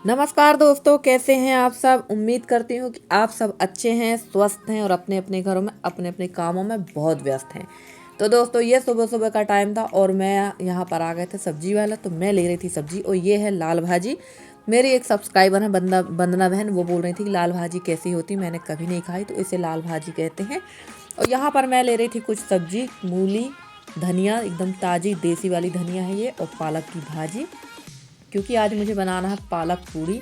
नमस्कार दोस्तों, कैसे हैं आप सब। उम्मीद करती हूँ कि आप सब अच्छे हैं, स्वस्थ हैं और अपने अपने घरों में अपने अपने कामों में बहुत व्यस्त हैं। तो दोस्तों, ये सुबह सुबह का टाइम था और मैं यहाँ पर आ गए थे सब्जी वाला, तो मैं ले रही थी सब्जी। और ये है लाल भाजी। मेरी एक सब्सक्राइबर है वंदना बहन, वो बोल रही थी कि लाल भाजी कैसी होती, मैंने कभी नहीं खाई, तो इसे लाल भाजी कहते हैं। और यहाँ पर मैं ले रही थी कुछ सब्जी, मूली, धनिया, एकदम ताज़ी देसी वाली धनिया है ये, और पालक की भाजी, क्योंकि आज मुझे बनाना है पालक पूरी।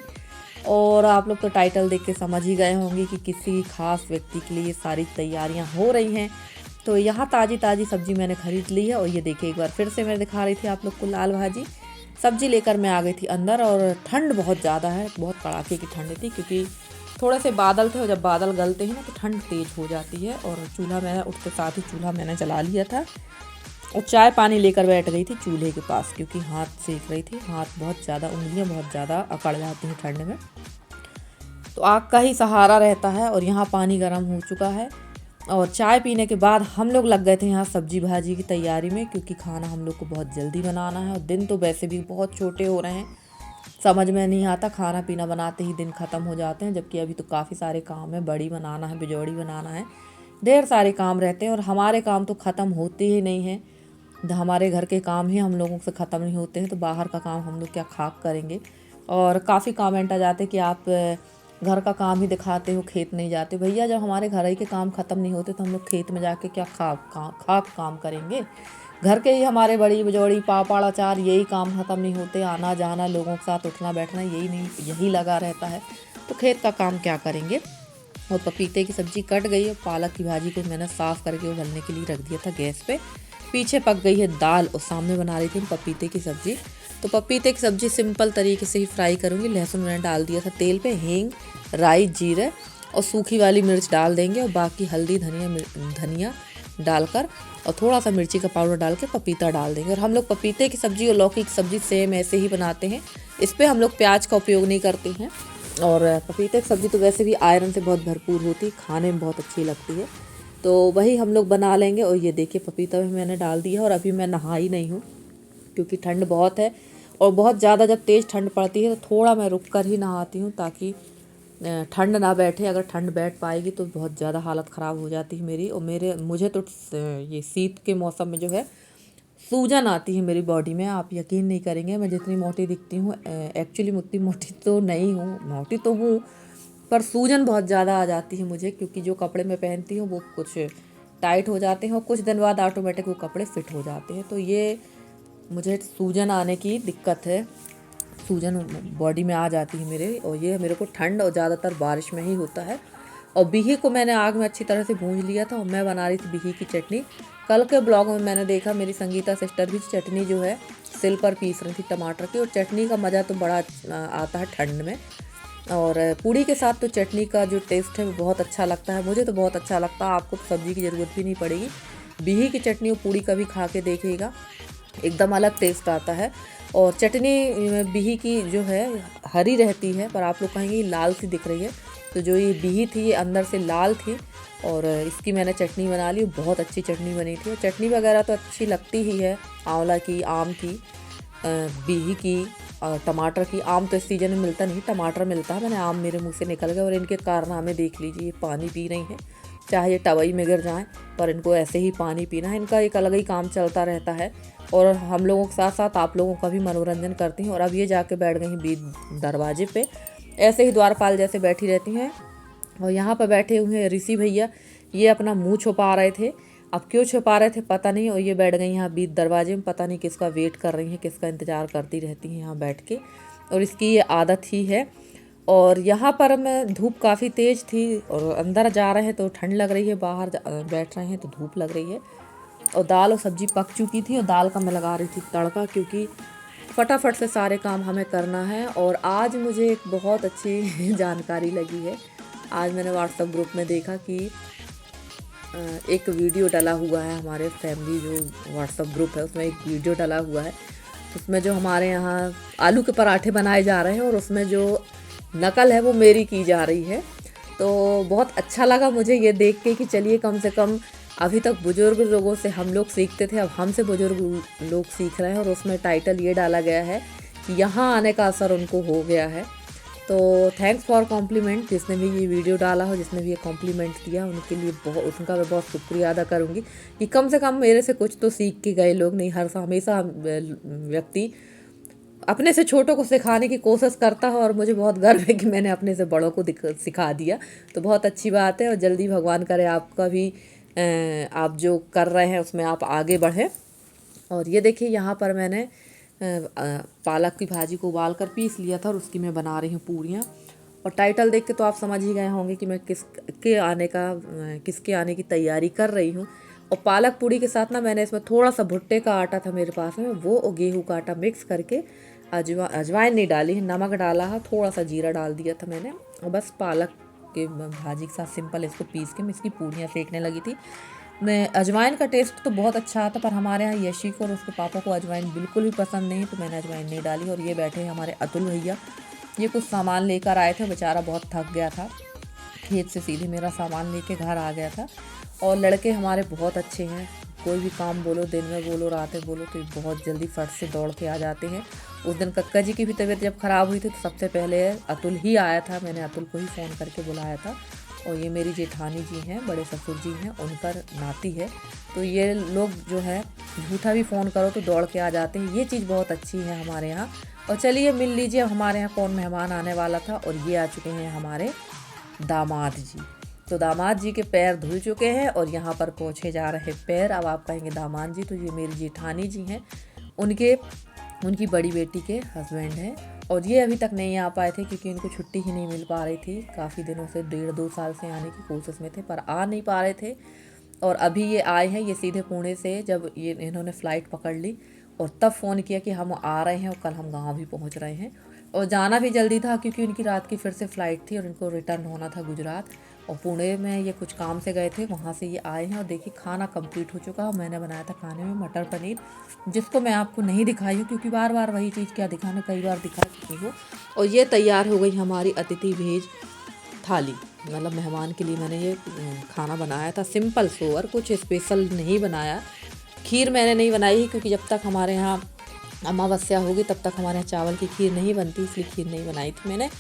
और आप लोग तो टाइटल देख के समझ ही गए होंगे कि किसी खास व्यक्ति के लिए सारी तैयारियां हो रही हैं। तो यहाँ ताज़ी ताज़ी सब्जी मैंने खरीद ली है। और ये देखिए, एक बार फिर से मैं दिखा रही थी आप लोग को लाल भाजी। सब्जी लेकर मैं आ गई थी अंदर, और ठंड बहुत ज़्यादा है, बहुत कड़ाके की ठंड थी, क्योंकि थोड़े से बादल थे, और जब बादल गलते हैं ना तो ठंड तेज़ हो जाती है। और चूल्हा मैंने उठते साथ ही चूल्हा मैंने जला लिया था, और चाय पानी लेकर बैठ गई थी चूल्हे के पास, क्योंकि हाथ सेक रही थी। हाथ बहुत ज़्यादा, उंगलियां बहुत ज़्यादा अकड़ जाती हैं ठंड में, तो आग का ही सहारा रहता है। और यहाँ पानी गर्म हो चुका है, और चाय पीने के बाद हम लोग लग गए थे यहाँ सब्जी भाजी की तैयारी में, क्योंकि खाना हम लोग को बहुत जल्दी बनाना है। और दिन तो वैसे भी बहुत छोटे हो रहे हैं, समझ में नहीं आता, खाना पीना बनाते ही दिन ख़त्म हो जाते हैं। जबकि अभी तो काफ़ी सारे काम है, बड़ी बनाना है, बिजौड़ी बनाना है, ढेर सारे काम रहते हैं। और हमारे काम तो ख़त्म होते ही नहीं हैं। हमारे घर के काम ही हम लोगों से ख़त्म नहीं होते हैं, तो बाहर का काम हम लोग क्या खाक करेंगे। और काफ़ी कमेंट आ जाते कि आप घर का काम ही दिखाते हो, खेत नहीं जाते। भैया, जब हमारे घर ही के काम ख़त्म नहीं होते तो हम लोग खेत में जाके क्या खाक काम करेंगे। घर के ही हमारे बड़ी बजौड़ी पापड़ अचार, यही काम ख़त्म नहीं होते। आना जाना, लोगों के साथ उठना बैठना, यही लगा रहता है, तो खेत का काम क्या करेंगे। और पपीते की सब्ज़ी कट गई है, पालक की भाजी को मैंने साफ़ करके उबलने के लिए रख दिया था गैस पे। पीछे पक गई है दाल, और सामने बना रही थी पपीते की सब्ज़ी। तो पपीते की सब्ज़ी सिंपल तरीके से ही फ्राई करूँगी। लहसुन मैंने डाल दिया था तेल पे, हींग, राई, जीरे और सूखी वाली मिर्च डाल देंगे, और बाकी हल्दी, धनिया डालकर और थोड़ा सा मिर्ची का पाउडर डाल के पपीता डाल देंगे। और हम लोग पपीते की सब्ज़ी और लौकी की सब्ज़ी सेम ऐसे ही बनाते हैं। इस पर हम लोग प्याज का उपयोग नहीं करते हैं। और पपीते की सब्ज़ी तो वैसे भी आयरन से बहुत भरपूर होती है, खाने में बहुत अच्छी लगती है, तो वही हम लोग बना लेंगे। और ये देखिए, पपीता भी मैंने डाल दिया है। और अभी मैं नहाई नहीं हूँ, क्योंकि ठंड बहुत है, और बहुत ज़्यादा जब तेज़ ठंड पड़ती है तो थोड़ा मैं रुक कर ही नहाती हूँ, ताकि ठंड ना बैठे। अगर ठंड बैठ पाएगी तो बहुत ज़्यादा हालत ख़राब हो जाती है मेरी। और मुझे तो ये शीत के मौसम में जो है सूजन आती है मेरी बॉडी में। आप यकीन नहीं करेंगे, मैं जितनी मोटी दिखती हूँ, एक्चुअली उतनी मोटी तो नहीं हूँ, मोटी तो हूँ, पर सूजन बहुत ज़्यादा आ जाती है मुझे, क्योंकि जो कपड़े मैं पहनती हूँ वो कुछ टाइट हो जाते हैं, और कुछ दिन बाद ऑटोमेटिक वो कपड़े फिट हो जाते हैं। तो ये मुझे सूजन आने की दिक्कत है, सूजन बॉडी में आ जाती है मेरे। और ये मेरे को ठंड और ज़्यादातर बारिश में ही होता है। और बिही को मैंने आग में अच्छी तरह से भूंज लिया था, और मैं बना रही थी बिही की चटनी। कल के ब्लॉग में मैंने देखा मेरी संगीता सिस्टर भी चटनी जो है सिल पर पीस रही थी टमाटर की। और चटनी का मज़ा तो बड़ा आता है ठंड में। और पूड़ी के साथ तो चटनी का जो टेस्ट है वो बहुत अच्छा लगता है, मुझे तो बहुत अच्छा लगता है। आपको तो सब्ज़ी की ज़रूरत भी नहीं पड़ेगी, बिही की चटनी और पूड़ी कभी खा के देखिएगा, एकदम अलग टेस्ट आता है। और चटनी बिही की जो है हरी रहती है, पर आप लोग कहेंगे लाल सी दिख रही है, तो जो ये बिही थी ये अंदर से लाल थी। और इसकी मैंने चटनी बना ली, बहुत अच्छी चटनी बनी थी। और चटनी वगैरह तो अच्छी लगती ही है, आंवला की, आम की, बिही की, टमाटर की। आम तो इस सीज़न में मिलता नहीं, टमाटर मिलता है। मैंने आम मेरे मुंह से निकल गए, और इनके कारनामे देख लीजिए, ये पानी पी रही हैं, चाहे ये टवई में गिर जाएं, पर इनको ऐसे ही पानी पीना है। इनका एक अलग ही काम चलता रहता है, और हम लोगों के साथ साथ आप लोगों का भी मनोरंजन करती हैं। और अब ये जाके बैठ गई बीच दरवाजे पे, ऐसे ही द्वारपाल जैसे बैठी रहती हैं। और यहाँ पर बैठे हुए हैं ऋषि भैया, ये अपना मुँह छुपा रहे थे। अब क्यों छुपा रहे थे पता नहीं, और ये बैठ गई यहाँ बीच दरवाजे में, पता नहीं किसका वेट कर रही हैं, किसका इंतज़ार करती रहती हैं यहाँ बैठ के, और इसकी ये आदत ही है। और यहाँ पर मैं धूप काफ़ी तेज़ थी, और अंदर जा रहे हैं तो ठंड लग रही है, बाहर बैठ रहे हैं तो धूप लग रही है। और दाल और सब्ज़ी पक चुकी थी, और दाल का मैं लगा रही थी तड़का, क्योंकि फटाफट से सारे काम हमें करना है। और आज मुझे एक बहुत अच्छी जानकारी लगी है। आज मैंने व्हाट्सएप ग्रुप में देखा कि एक वीडियो डला हुआ है, हमारे फैमिली जो व्हाट्सएप ग्रुप है उसमें एक वीडियो डला हुआ है, उसमें जो हमारे यहाँ आलू के पराठे बनाए जा रहे हैं, और उसमें जो नकल है वो मेरी की जा रही है। तो बहुत अच्छा लगा मुझे ये देख के कि चलिए, कम से कम अभी तक बुजुर्ग लोगों से हम लोग सीखते थे, अब हमसे बुजुर्ग लोग सीख रहे हैं। और उसमें टाइटल ये डाला गया है कि यहाँ आने का असर उनको हो गया है। तो थैंक्स फॉर कॉम्प्लीमेंट, जिसने भी ये वीडियो डाला हो, जिसने भी ये कॉम्प्लीमेंट दिया, उनके लिए बहुत, उनका मैं बहुत शुक्रिया अदा करूँगी कि कम से कम मेरे से कुछ तो सीख के गए लोग। नहीं, हमेशा व्यक्ति अपने से छोटों को सिखाने की कोशिश करता है और मुझे बहुत गर्व है कि मैंने अपने से बड़ों को सिखा दिया। तो बहुत अच्छी बात है और जल्दी भगवान करे आपका भी आप जो कर रहे हैं उसमें आप आगे बढ़ें। और ये देखिए यहाँ पर मैंने पालक की भाजी को उबाल कर पीस लिया था और उसकी मैं बना रही हूँ पूरियाँ। और टाइटल देख के तो आप समझ ही गए होंगे कि मैं किसके आने की तैयारी कर रही हूँ। और पालक पूड़ी के साथ ना मैंने इसमें थोड़ा सा भुट्टे का आटा था मेरे पास में, वो और गेहूं का आटा मिक्स करके, अजवाइन नहीं डाली, नमक डाला है, थोड़ा सा जीरा डाल दिया था मैंने, और बस पालक के भाजी के साथ सिंपल इसको पीस के मैं इसकी पूड़ियाँ सेकने लगी थी। मैं अजवाइन का टेस्ट तो बहुत अच्छा आता, पर हमारे यहाँ यशी को और उसके पापा को अजवाइन बिल्कुल भी पसंद नहीं, तो मैंने अजवाइन नहीं डाली। और ये बैठे हमारे अतुल भैया, ये कुछ सामान लेकर आए थे, बेचारा बहुत थक गया था, खेत से सीधे मेरा सामान लेके घर आ गया था। और लड़के हमारे बहुत अच्छे हैं, कोई भी काम बोलो, दिन में बोलो, रात में बोलो, तो बहुत जल्दी फट से दौड़ के आ जाते हैं। उस दिन कक्का जी की भी तबीयत जब ख़राब हुई थी तो सबसे पहले अतुल ही आया था, मैंने अतुल को ही फ़ोन करके बुलाया था। और ये मेरी जेठानी जी हैं, बड़े ससुर जी हैं, उनका नाती है। तो ये लोग जो है झूठा भी फ़ोन करो तो दौड़ के आ जाते हैं, ये चीज़ बहुत अच्छी है हमारे यहाँ। और चलिए मिल लीजिए, हमारे यहाँ कौन मेहमान आने वाला था, और ये आ चुके हैं हमारे दामाद जी। तो दामाद जी के पैर धुल चुके हैं और यहाँ पर पोंछे जा रहे पैर। अब आप कहेंगे दामाद जी, तो ये मेरी जेठानी जी हैं, उनकी बड़ी बेटी के हस्बैंड हैं। और ये अभी तक नहीं आ पाए थे क्योंकि इनको छुट्टी ही नहीं मिल पा रही थी, काफ़ी दिनों से 1.5-2 साल से आने की कोशिश में थे पर आ नहीं पा रहे थे। और अभी ये आए हैं, ये सीधे पुणे से जब ये इन्होंने फ़्लाइट पकड़ ली और तब फ़ोन किया कि हम आ रहे हैं और कल हम गाँव भी पहुँच रहे हैं। और जाना भी जल्दी था क्योंकि उनकी रात की फिर से फ़्लाइट थी और इनको रिटर्न होना था गुजरात। और पुणे में ये कुछ काम से गए थे, वहाँ से ये आए हैं। और देखिए खाना कंप्लीट हो चुका है, मैंने बनाया था खाने में मटर पनीर, जिसको मैं आपको नहीं दिखाई हूँ क्योंकि बार बार वही चीज़ क्या दिखाना, कई बार दिखा चुकी हूँ। और ये तैयार हो गई हमारी अतिथि भेज थाली, मतलब मेहमान के लिए मैंने ये खाना बनाया था, सिंपल सोवर, कुछ स्पेशल नहीं बनाया। खीर मैंने नहीं बनाई क्योंकि जब तक हमारे यहाँ अमावस्या होगी तब तक हमारे यहाँ चावल की खीर नहीं बनती, इसलिए खीर नहीं बनाई थी मैंने।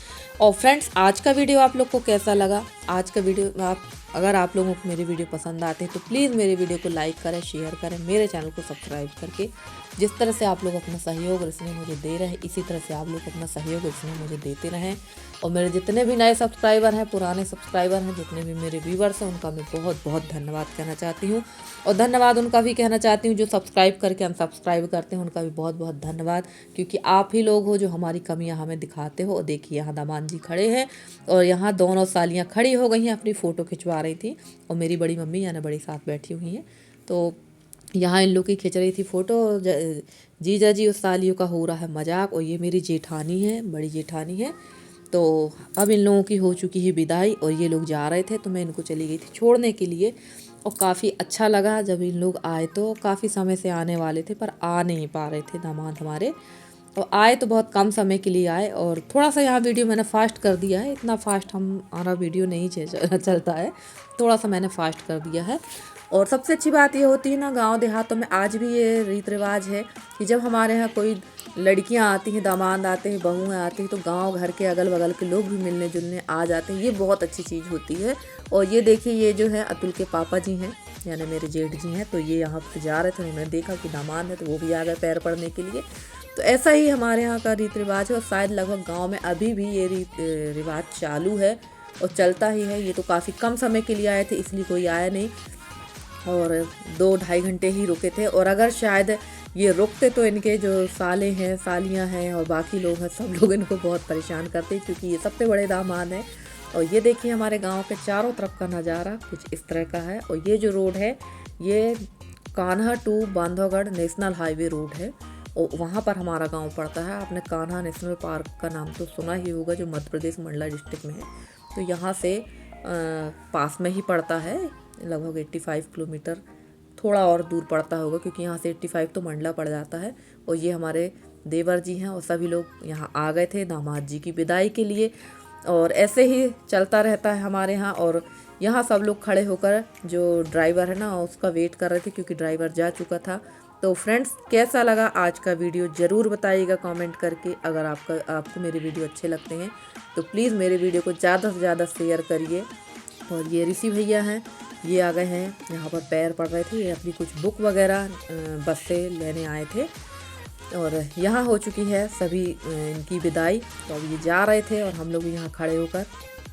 और फ्रेंड्स, आज का वीडियो आप लोग को कैसा लगा? आज का वीडियो अगर आप लोगों को मेरे वीडियो पसंद आते हैं तो प्लीज़ मेरे वीडियो को लाइक करें, शेयर करें, मेरे चैनल को सब्सक्राइब करके। जिस तरह से आप लोग अपना सहयोग इसमें मुझे दे रहे हैं, इसी तरह से आप लोग अपना सहयोग इसमें मुझे देते रहें। और मेरे जितने भी नए सब्सक्राइबर हैं, पुराने सब्सक्राइबर हैं, जितने भी मेरे व्यूवर्स हैं, उनका मैं बहुत बहुत धन्यवाद कहना चाहती हूँ। और धन्यवाद उनका भी कहना चाहती हूँ जो सब्सक्राइब करके अनसब्सक्राइब करते हैं, उनका भी बहुत बहुत धन्यवाद, क्योंकि आप ही लोग हो जो हमारी कमियाँ हमें दिखाते हो। और देखिए यहाँ दामाद जी खड़े हैं और यहाँ दोनों सालियाँ खड़ी हो गई हैं, अपनी फ़ोटो खिंचवा रही थी, और मेरी बड़ी मम्मी यानी बड़ी साथ बैठी हुई हैं। तो यहाँ इन लोग की खिंच रही थी फ़ोटो, जीजा जी उस सालियों का हो रहा है मजाक। और ये मेरी जेठानी है, बड़ी जेठानी है। तो अब इन लोगों की हो चुकी है विदाई और ये लोग जा रहे थे, तो मैं इनको चली गई थी छोड़ने के लिए। और काफ़ी अच्छा लगा जब इन लोग आए, तो काफ़ी समय से आने वाले थे पर आ नहीं पा रहे थे दामाद हमारे। और आए तो बहुत कम समय के लिए आए, और थोड़ा सा यहाँ वीडियो मैंने फास्ट कर दिया है, इतना फास्ट हमारा वीडियो नहीं चलता है, थोड़ा सा मैंने फास्ट कर दिया है। और सबसे अच्छी बात ये होती है ना, गांव देहातों में आज भी ये रीत रिवाज है कि जब हमारे यहाँ कोई लड़कियां आती हैं, दामाद आते हैं, बहुएं आती हैं, तो गांव घर के अगल बगल के लोग भी मिलने जुलने आ जाते हैं, ये बहुत अच्छी चीज़ होती है। और ये देखिए, ये जो है अतुल के पापा जी हैं, यानी मेरे जेठ जी हैं, तो ये यहाँ से जा रहे थे, उन्होंने देखा कि दामाद है तो वो भी आ गए पैर पड़ने के लिए। तो ऐसा ही हमारे यहाँ का रीत रिवाज है, और शायद लगभग गाँव में अभी भी ये रीत रिवाज चालू है और चलता ही है। ये तो काफ़ी कम समय के लिए आए थे, इसलिए कोई आया नहीं, और 2-2.5 घंटे ही रुके थे। और अगर शायद ये रुकते तो इनके जो साले हैं, सालियां हैं और बाकी लोग हैं, सब लोग इनको बहुत परेशान करते हैं, क्योंकि ये सबसे बड़े दामाद हैं। और ये देखिए हमारे गांव के चारों तरफ का नज़ारा कुछ इस तरह का है। और ये जो रोड है, ये Kanha to Bandhavgarh national highway road है, और वहाँ पर हमारा गांव पड़ता है। आपने कान्हा नेशनल पार्क का नाम तो सुना ही होगा, जो मध्य प्रदेश मंडला डिस्ट्रिक्ट में है। तो यहाँ से पास में ही पड़ता है, लगभग 85 किलोमीटर, थोड़ा और दूर पड़ता होगा क्योंकि यहाँ से 85 तो मंडला पड़ जाता है। और ये हमारे देवर जी हैं और सभी लोग यहाँ आ गए थे दामाद जी की विदाई के लिए। और ऐसे ही चलता रहता है हमारे यहाँ। और यहाँ सब लोग खड़े होकर, जो ड्राइवर है ना, उसका वेट कर रहे थे क्योंकि ड्राइवर जा चुका था। तो फ्रेंड्स कैसा लगा आज का वीडियो ज़रूर बताइएगा कमेंट करके। अगर आपको मेरे वीडियो अच्छे लगते हैं तो प्लीज़ मेरे वीडियो को ज़्यादा से ज़्यादा शेयर करिए। और ये ऋषि भैया हैं, ये आ गए हैं यहाँ पर पैर पड़ रहे थे, ये अपनी कुछ बुक वगैरह बस से लेने आए थे। और यहाँ हो चुकी है सभी इनकी विदाई। तो अब ये जा रहे थे और हम लोग यहाँ खड़े होकर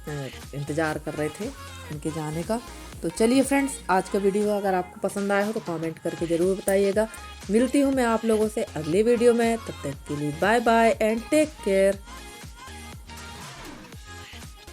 इंतज़ार कर रहे थे इनके जाने का। तो चलिए फ्रेंड्स, आज का वीडियो अगर आपको पसंद आया हो तो कमेंट करके ज़रूर बताइएगा। मिलती हूँ मैं आप लोगों से अगले वीडियो में, तब तक के लिए bye bye and take care.